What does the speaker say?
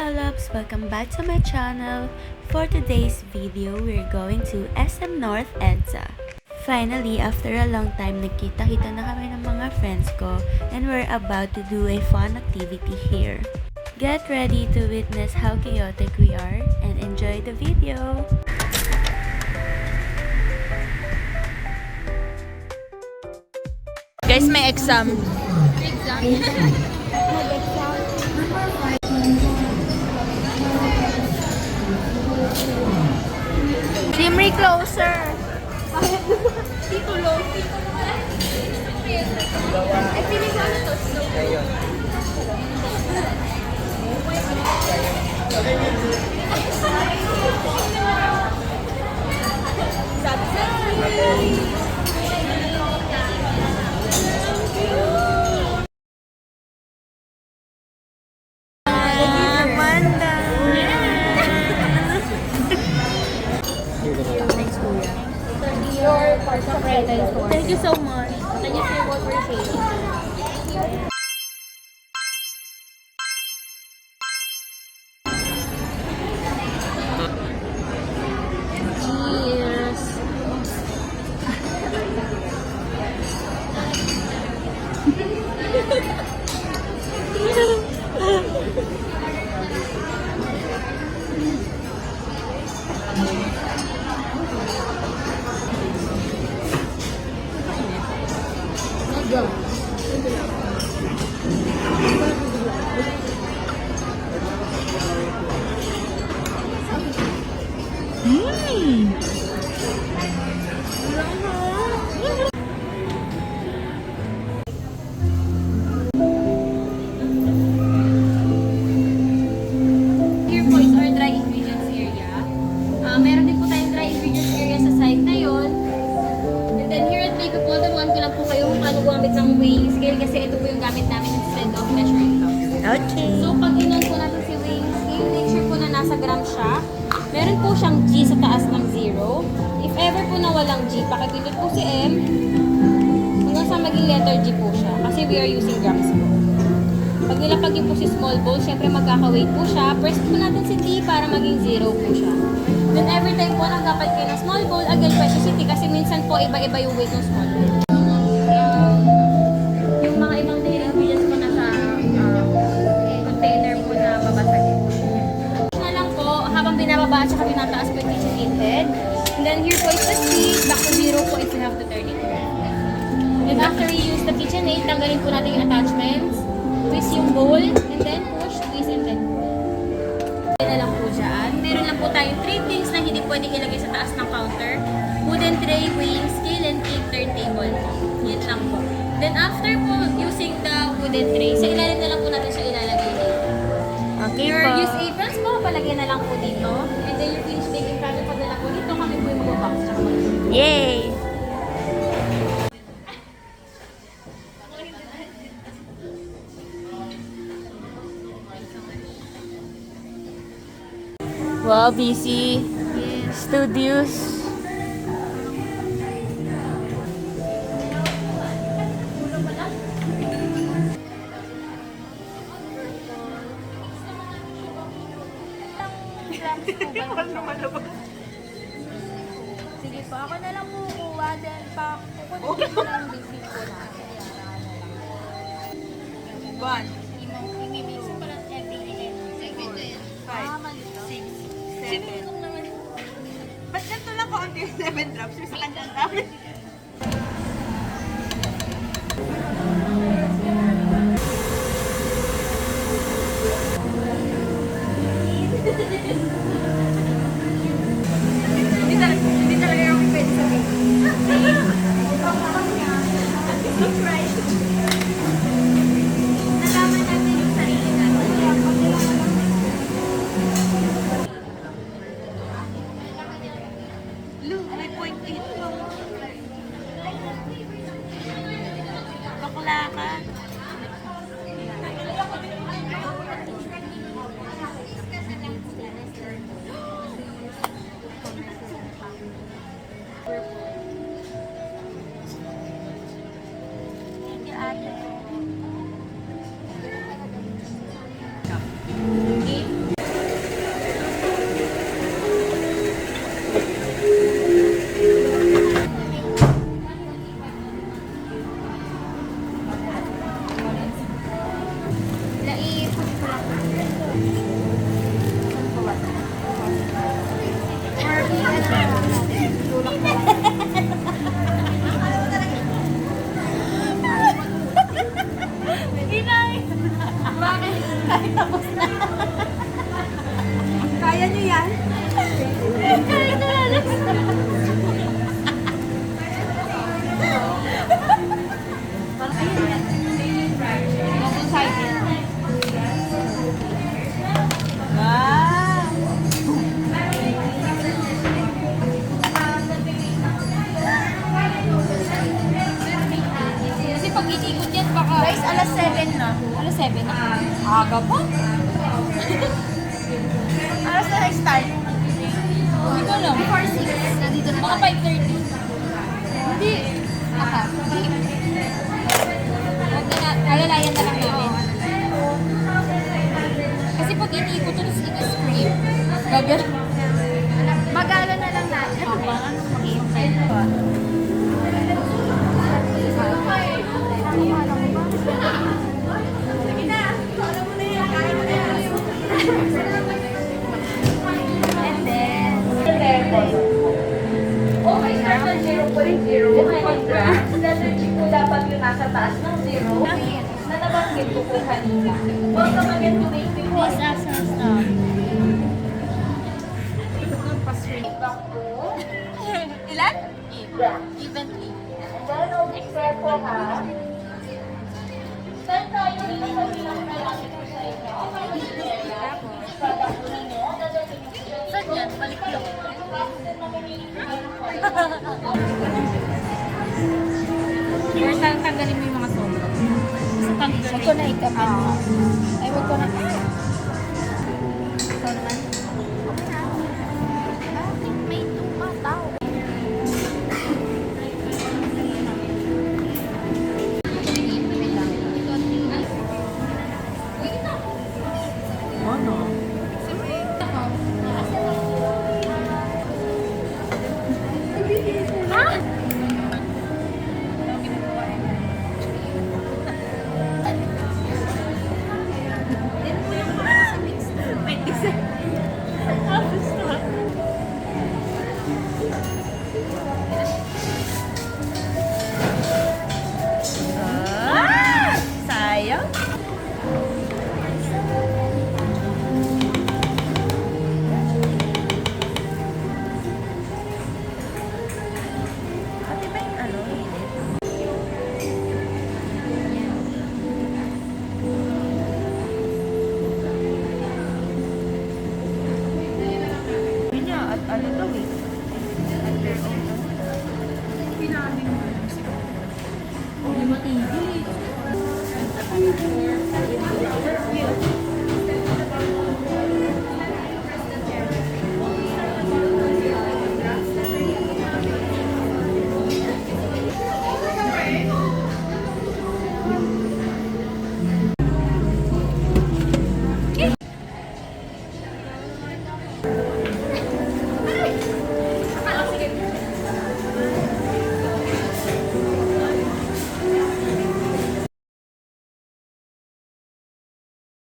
Lolops! Welcome back to my channel. For today's video, we're going to SM North EDSA. Finally, after a long time, nagkita-kita na kami ng mga friends ko and we're about to do a fun activity here. Get ready to witness how chaotic we are and enjoy the video! Guys, may exam. Simri, closer. Tito Lo. Ay, pinig ko to. Thank you so much. Thank you for what we're saying. Meron din po tayong dry ingredients area sa side na yon. And then here at Makeup po, turuan ko lang po kayo kung paano gumamit ng weighing scale kasi ito po yung gamit namin instead of measuring cups. Okay. So pag inon po natin si weighing scale, make sure po na nasa gram siya. Meron po siyang G sa taas ng 0. If ever po na walang G, pakipindot po si M hanggang sa maging letter G po siya kasi we are using grams po. Pag nilapag niyo po si small bowl, syempre magkaka-weight po siya. Press po natin si T para maging 0 po siya. Then every time po nagdapat kayo ng small bowl, again press si T kasi minsan po iba-iba yung weight ng small bowl. Yung mga ibang daily ingredients po nasa container po na babasagin. Na lang po, habang binababa at saka tinataas po yung kitchen head. And then here po is the speed, back to 0 po if you have to turn it. Then after you use the KitchenAid, tanggalin po natin yung attachments. Twist yung bowl, and then push, twist, and then pull. Yan na lang po dyan. Meron lang po tayong 3 things na hindi pwedeng ilagay sa taas ng counter. Wooden tray, weighing scale, and cake turntable. Yan lang po. Then after po, using the wooden tray, sa ilalim na lang po natin siya ilalagay dito. Okay Your po. use aprons po, palagyan na lang po dito. And then your finished baking product, padala po dito. Kami po yung mag-box. Yay! Wow, busy. Yes. Studios. Sige po, ako na lang kukuha. Then kukunin ko lang yung basic ko na. One, Imimix ko lang everything. 5, 6, 7. Ba't ganito lang kaunti yung 7 drops? Yung sa kanya ang dami. Hindi talaga yung pwede sabihin. Nalaman natin yung sarili natin. Look, may 0.8 lang. Bakla ka. Kaya nyo yan? Kaya na relax. Double sided. Wow! Kasi pag inikot yan, baka... Guys, alas 7 na. Alas 7 na. Aga pa? Alas na nag-start. Hindi ko alam. Before 6, nandito na Mga 5:30. Hindi. Aha. Huwag na na. Alalayan na lang namin. Kasi pag inikot ito, tapos ika-scream. Gagal. Magala na lang natin. Ano ba? Ano mag-i-imply ko? Sige na. Alam mo na yan. Kaya mo na yan. And then, Okay, start ng 0.0. Congrats. Letter G po dapat yung nasa taas ng 0 na nabanggit ko po kanina. Welcome again to Make Me Pause. Please ask her stop. Back po. ilan? Evenly. And then, observe po ha. Saan tayo dito sa bilang malaki po sa inyo? Product po ninyo. Saan yan? Balik lang. First time tanggalin mo yung mga sobra. Sa tanggalin. Huwag ko na ikapin mo. Ay, huwag ko na.